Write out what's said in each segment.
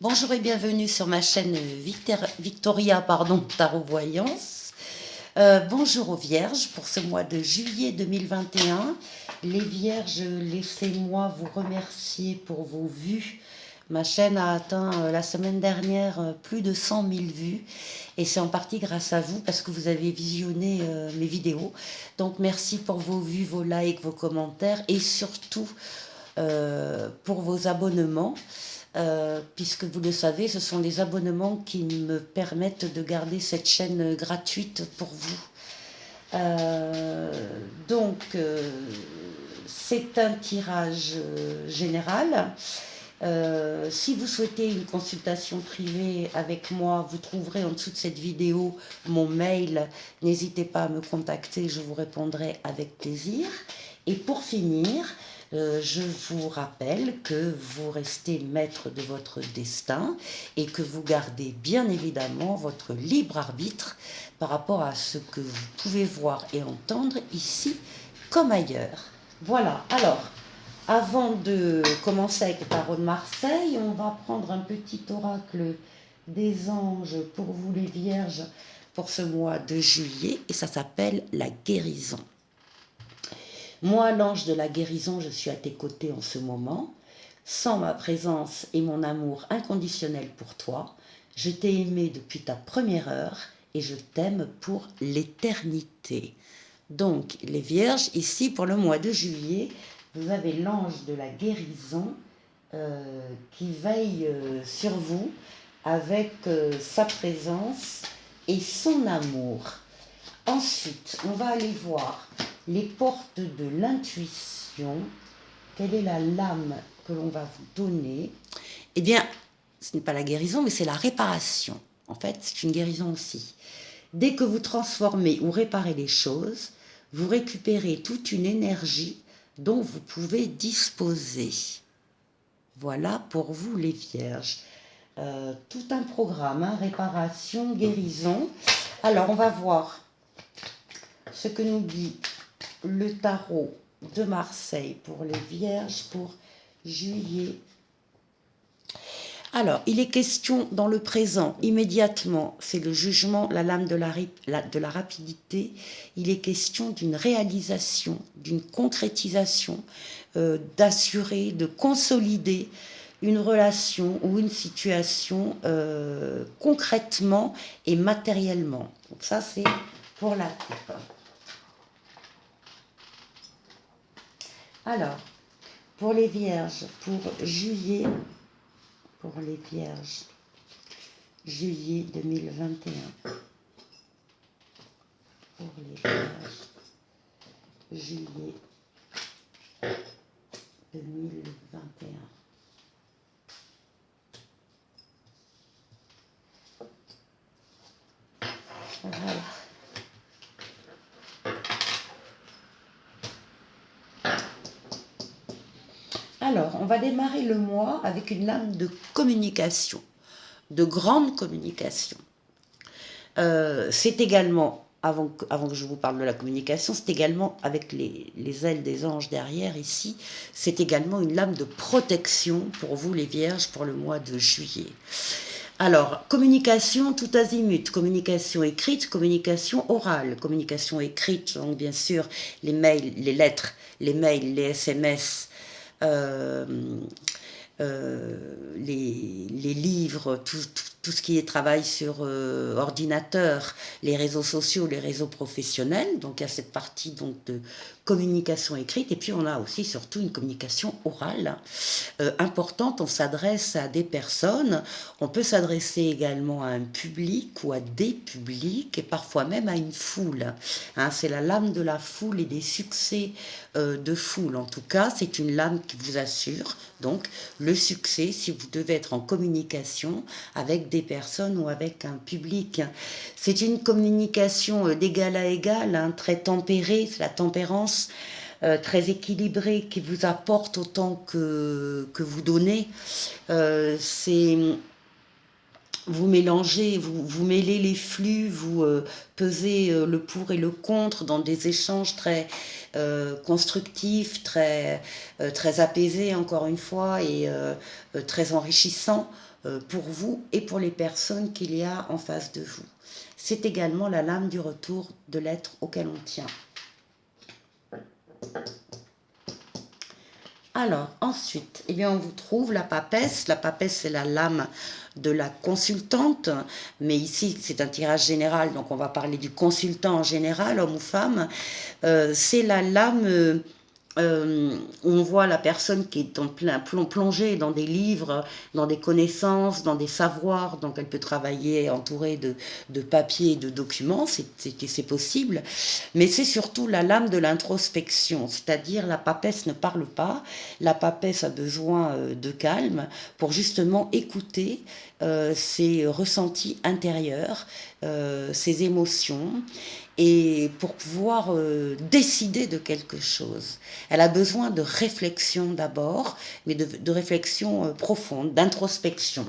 Bonjour et bienvenue sur ma chaîne Victoria Tarot Voyance. Bonjour aux Vierges pour ce mois de juillet 2021. Les Vierges, laissez-moi vous remercier pour vos vues. Ma chaîne a atteint la semaine dernière plus de 100 000 vues et c'est en partie grâce à vous parce que vous avez visionné mes vidéos. Donc merci pour vos vues, vos likes, vos commentaires et surtout pour vos abonnements. Puisque vous le savez, ce sont les abonnements qui me permettent de garder cette chaîne gratuite pour vous. C'est un tirage général. Si vous souhaitez une consultation privée avec moi, vous trouverez en dessous de cette vidéo mon mail. N'hésitez pas à me contacter, je vous répondrai avec plaisir. Et pour finir, je vous rappelle que vous restez maître de votre destin et que vous gardez bien évidemment votre libre arbitre par rapport à ce que vous pouvez voir et entendre ici comme ailleurs. Voilà, alors, avant de commencer avec le tarot de Marseille, on va prendre un petit oracle des anges pour vous les vierges pour ce mois de juillet et ça s'appelle la guérison. Moi, l'ange de la guérison, je suis à tes côtés en ce moment. Sans ma présence et mon amour inconditionnel pour toi, je t'ai aimé depuis ta première heure et je t'aime pour l'éternité. Donc, les vierges, ici, pour le mois de juillet, vous avez l'ange de la guérison qui veille sur vous avec sa présence et son amour. Ensuite, on va aller voir les portes de l'intuition. Quelle est la lame que l'on va vous donner? Eh bien, ce n'est pas la guérison, mais c'est la réparation. En fait, c'est une guérison aussi. Dès que vous transformez ou réparez les choses, vous récupérez toute une énergie dont vous pouvez disposer. Voilà pour vous les vierges. Tout un programme, hein, réparation, guérison. Alors, on va voir ce que nous dit le tarot de Marseille pour les vierges pour juillet. Alors, il est question dans le présent, immédiatement, c'est le jugement, la lame de la rapidité, il est question d'une réalisation, d'une concrétisation, d'assurer, de consolider une relation ou une situation concrètement et matériellement. Donc ça, c'est pour la coupe. Alors, pour les vierges, pour juillet, pour les vierges, juillet 2021. Pour les vierges, juillet 2021. Voilà. Alors, on va démarrer le mois avec une lame de communication, de grande communication. C'est également, avant que je vous parle de la communication, c'est également avec les ailes des anges derrière ici, c'est également une lame de protection pour vous les vierges pour le mois de juillet. Alors, communication tout azimut, communication écrite, communication orale, communication écrite, donc bien sûr les mails, les lettres, les mails, les SMS, les livres, tout ce qui est travail sur ordinateur, les réseaux sociaux, les réseaux professionnels. Donc il y a cette partie donc, de communication écrite. Et puis on a aussi surtout une communication orale importante. On s'adresse à des personnes. On peut s'adresser également à un public ou à des publics et parfois même à une foule. Hein, c'est la lame de la foule et des succès de foule. En tout cas, c'est une lame qui vous assure donc le succès si vous devez être en communication avec des personnes ou avec un public. C'est une communication d'égal à égal, hein, très tempérée, c'est la tempérance, très équilibrée qui vous apporte autant que vous donnez. vous mélangez, vous mêlez les flux, vous pesez le pour et le contre dans des échanges très constructifs, très apaisés encore une fois, et très enrichissants pour vous et pour les personnes qu'il y a en face de vous. C'est également la lame du retour de l'être auquel on tient. Alors, ensuite, eh bien, on vous trouve la papesse. La papesse, c'est la lame de la consultante, mais ici, c'est un tirage général, donc on va parler du consultant en général, homme ou femme. C'est la lame où on voit la personne qui est en plein plongée dans des livres, dans des connaissances, dans des savoirs, donc elle peut travailler entourée de papiers et de documents, c'est possible, mais c'est surtout la lame de l'introspection, c'est-à-dire la papesse ne parle pas, la papesse a besoin de calme pour justement écouter ses ressentis intérieurs, ses émotions, et pour pouvoir décider de quelque chose. Elle a besoin de réflexion d'abord, mais de réflexion profonde, d'introspection.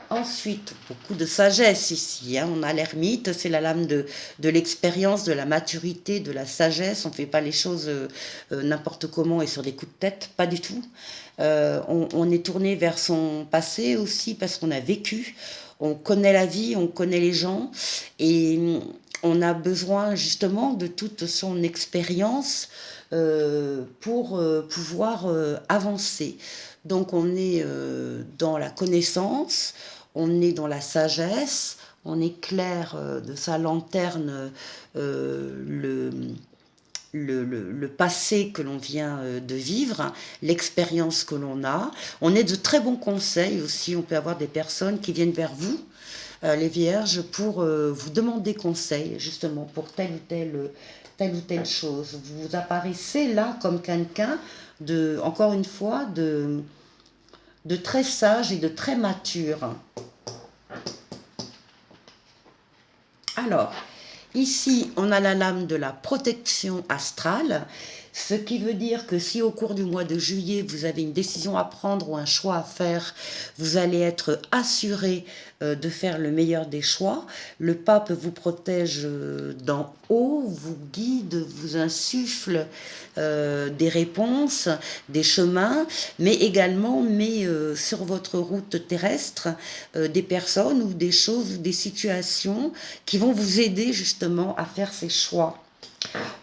Ensuite, beaucoup de sagesse ici. On a l'ermite, c'est la lame de l'expérience, de la maturité, de la sagesse. On ne fait pas les choses n'importe comment et sur des coups de tête, pas du tout. On est tourné vers son passé aussi parce qu'on a vécu. On connaît la vie, on connaît les gens et on a besoin justement de toute son expérience pour pouvoir avancer. Donc on est dans la connaissance, on est dans la sagesse, on éclaire de sa lanterne le passé que l'on vient de vivre, l'expérience que l'on a. On est de très bons conseils aussi, on peut avoir des personnes qui viennent vers vous, les vierges, pour vous demander conseil, justement, pour telle ou telle chose. Vous apparaissez là comme quelqu'un de, encore une fois, de très sage et de très mature. Alors, ici, on a la lame de la protection astrale, ce qui veut dire que si au cours du mois de juillet, vous avez une décision à prendre ou un choix à faire, vous allez être assuré de faire le meilleur des choix. Le pape vous protège d'en haut, vous guide, vous insuffle des réponses, des chemins, mais également sur votre route terrestre des personnes ou des choses ou des situations qui vont vous aider justement à faire ces choix.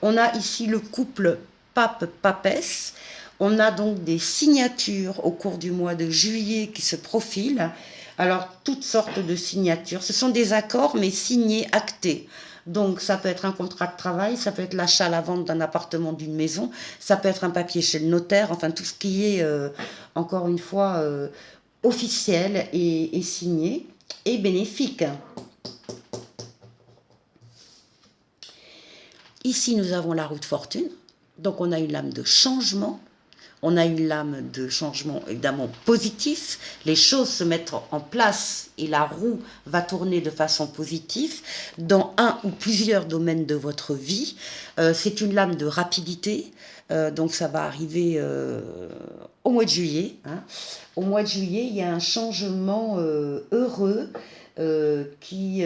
On a ici le couple pape-papesse. On a donc des signatures au cours du mois de juillet qui se profilent. Alors, toutes sortes de signatures. Ce sont des accords, mais signés, actés. Donc, ça peut être un contrat de travail, ça peut être l'achat à la vente d'un appartement, d'une maison, ça peut être un papier chez le notaire, enfin, tout ce qui est, encore une fois, officiel et signé et bénéfique. Ici, nous avons la roue de fortune. Donc, on a une lame de changement. On a une lame de changement évidemment positif. Les choses se mettent en place et la roue va tourner de façon positive dans un ou plusieurs domaines de votre vie. C'est une lame de rapidité. Donc, ça va arriver au mois de juillet. Au mois de juillet, il y a un changement heureux qui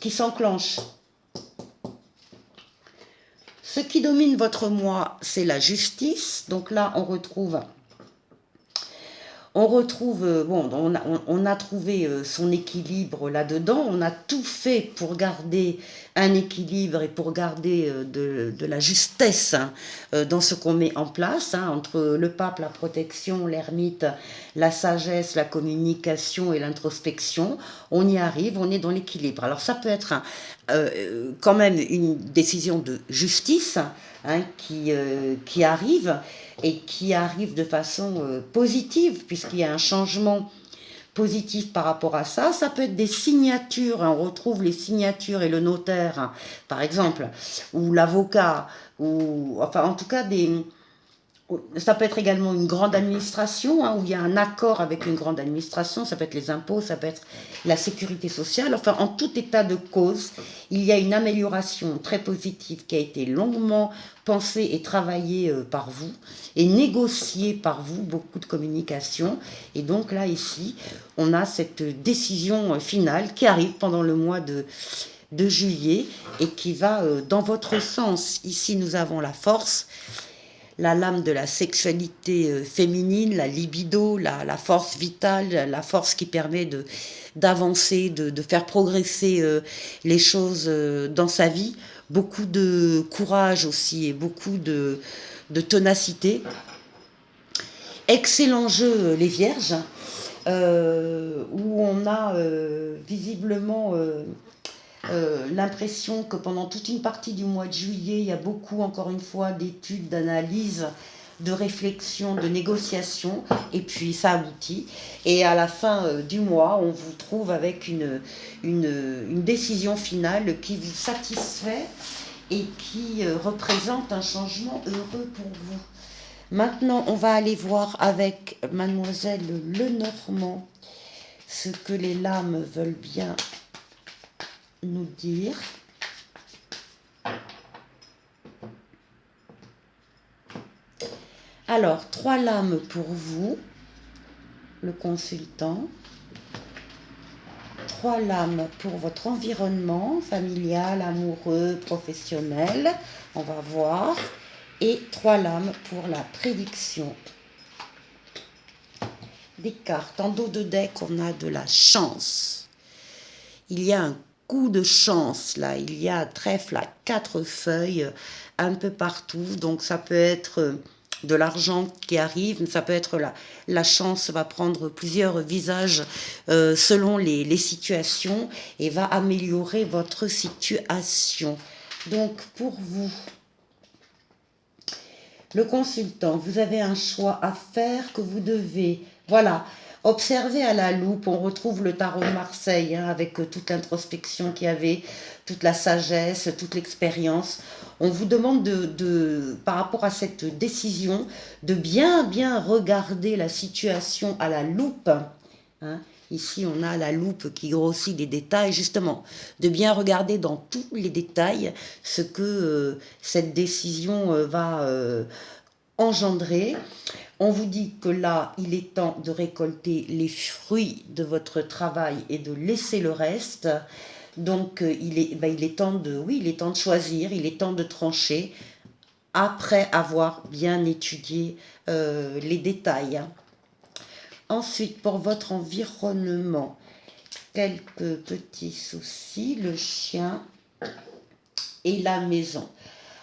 s'enclenche. Ce qui domine votre moi, c'est la justice. Donc là, on retrouve, on a trouvé son équilibre là-dedans. On a tout fait pour garder un équilibre et pour garder de la justesse dans ce qu'on met en place, entre le pape, la protection, l'ermite, la sagesse, la communication et l'introspection. On y arrive, on est dans l'équilibre. Alors ça peut être quand même une décision de justice qui arrive et qui arrive de façon positive puisqu'il y a un changement positif par rapport à ça. Ça peut être des signatures, on retrouve les signatures et le notaire, par exemple, ou l'avocat, ou enfin en tout cas Ça peut être également une grande administration, hein, où il y a un accord avec une grande administration, ça peut être les impôts, ça peut être la sécurité sociale. Enfin, en tout état de cause, il y a une amélioration très positive qui a été longuement pensée et travaillée par vous, et négociée par vous, beaucoup de communication. Et donc là, ici, on a cette décision finale qui arrive pendant le mois de juillet et qui va dans votre sens. Ici, nous avons la force, la lame de la sexualité féminine, la libido, la force vitale, la force qui permet d'avancer, de faire progresser les choses dans sa vie. Beaucoup de courage aussi et beaucoup de ténacité. Excellent jeu, les Vierges, où on a visiblement l'impression que pendant toute une partie du mois de juillet, il y a beaucoup, encore une fois, d'études, d'analyses, de réflexions, de négociations, et puis ça aboutit. Et à la fin du mois, on vous trouve avec une décision finale qui vous satisfait et qui représente un changement heureux pour vous. Maintenant, on va aller voir avec Mademoiselle Lenormand ce que les lames veulent bien nous dire. Alors, 3 lames pour vous, le consultant. 3 lames pour votre environnement familial, amoureux, professionnel. On va voir. Et 3 lames pour la prédiction. Des cartes. En dos de deck, on a de la chance. Il y a un coup de chance là. Il y a trèfle à 4 feuilles un peu partout. Donc ça peut être de l'argent qui arrive, ça peut être la chance va prendre plusieurs visages selon les situations et va améliorer votre situation. Donc pour vous, le consultant, vous avez un choix à faire que vous devez, voilà, observer à la loupe. On retrouve le tarot de Marseille hein, avec toute l'introspection qu'il y avait, toute la sagesse, toute l'expérience. On vous demande par rapport à cette décision, de bien regarder la situation à la loupe. Hein. Ici, on a la loupe qui grossit les détails, justement, de bien regarder dans tous les détails ce que cette décision va engendrer. On vous dit que là, il est temps de récolter les fruits de votre travail et de laisser le reste. Donc, il est temps il est temps de choisir, il est temps de trancher après avoir bien étudié les détails. Ensuite, pour votre environnement, quelques petits soucis, le chien et la maison.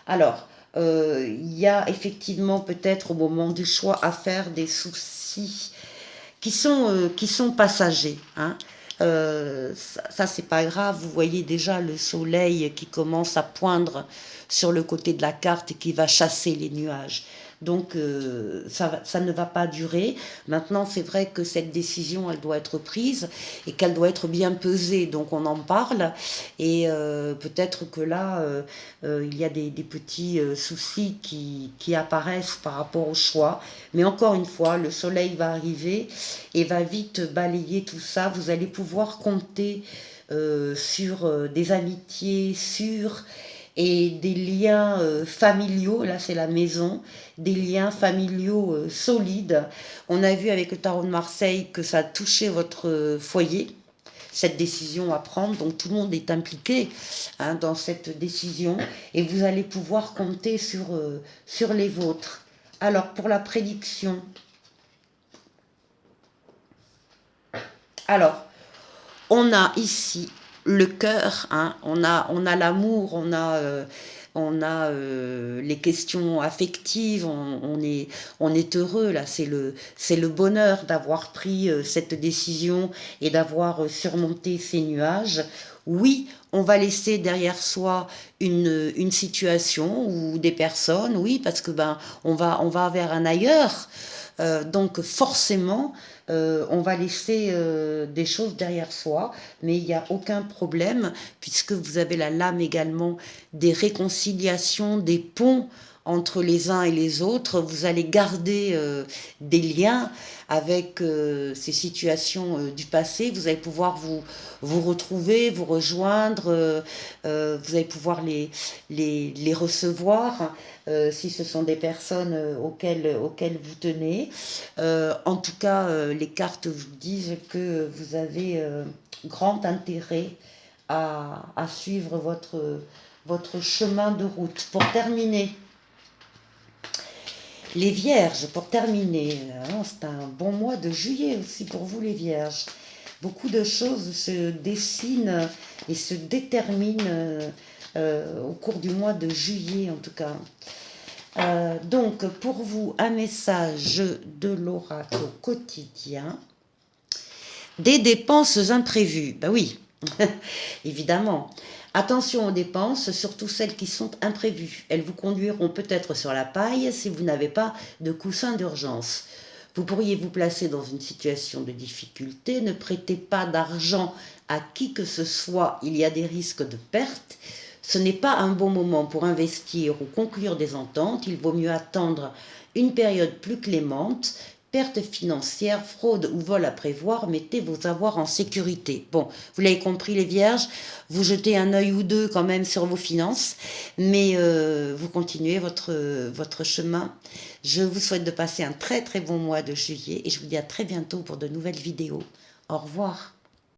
Alors, il y a effectivement peut-être au moment du choix à faire des soucis qui sont passagers. Hein. Ça c'est pas grave, vous voyez déjà le soleil qui commence à poindre sur le côté de la carte et qui va chasser les nuages. Donc ça ne va pas durer. Maintenant, c'est vrai que cette décision, elle doit être prise et qu'elle doit être bien pesée. Donc on en parle et peut-être que là, il y a des petits soucis qui apparaissent par rapport au choix. Mais encore une fois, le soleil va arriver et va vite balayer tout ça. Vous allez pouvoir compter sur des amitiés sûres et des liens familiaux, là c'est la maison, des liens familiaux solides. On a vu avec le tarot de Marseille que ça a touché votre foyer, cette décision à prendre, donc tout le monde est impliqué hein, dans cette décision et vous allez pouvoir compter sur les vôtres. Alors pour la prédiction, alors on a ici le cœur, hein, on a l'amour, on a les questions affectives, on est heureux là, c'est le bonheur d'avoir pris cette décision et d'avoir surmonté ces nuages. Oui, on va laisser derrière soi une situation ou des personnes, oui, parce que on va vers un ailleurs. Donc forcément, on va laisser des choses derrière soi, mais il n'y a aucun problème, puisque vous avez la lame également des réconciliations, des ponts entre les uns et les autres. Vous allez garder des liens avec ces situations du passé. Vous allez pouvoir vous retrouver, vous rejoindre. Vous allez pouvoir les recevoir si ce sont des personnes auxquelles vous tenez. En tout cas, les cartes vous disent que vous avez grand intérêt à suivre votre chemin de route. Pour terminer, les Vierges, pour terminer, c'est un bon mois de juillet aussi pour vous les Vierges. Beaucoup de choses se dessinent et se déterminent au cours du mois de juillet en tout cas. Donc pour vous, un message de l'oracle au quotidien. Des dépenses imprévues, ben oui, évidemment. Attention aux dépenses, surtout celles qui sont imprévues. Elles vous conduiront peut-être sur la paille si vous n'avez pas de coussin d'urgence. Vous pourriez vous placer dans une situation de difficulté. Ne prêtez pas d'argent à qui que ce soit, il y a des risques de perte. Ce n'est pas un bon moment pour investir ou conclure des ententes. Il vaut mieux attendre une période plus clémente. Perte financière, fraude ou vol à prévoir, mettez vos avoirs en sécurité. Bon, vous l'avez compris les Vierges, vous jetez un œil ou deux quand même sur vos finances, mais vous continuez votre chemin. Je vous souhaite de passer un très très bon mois de juillet et je vous dis à très bientôt pour de nouvelles vidéos. Au revoir.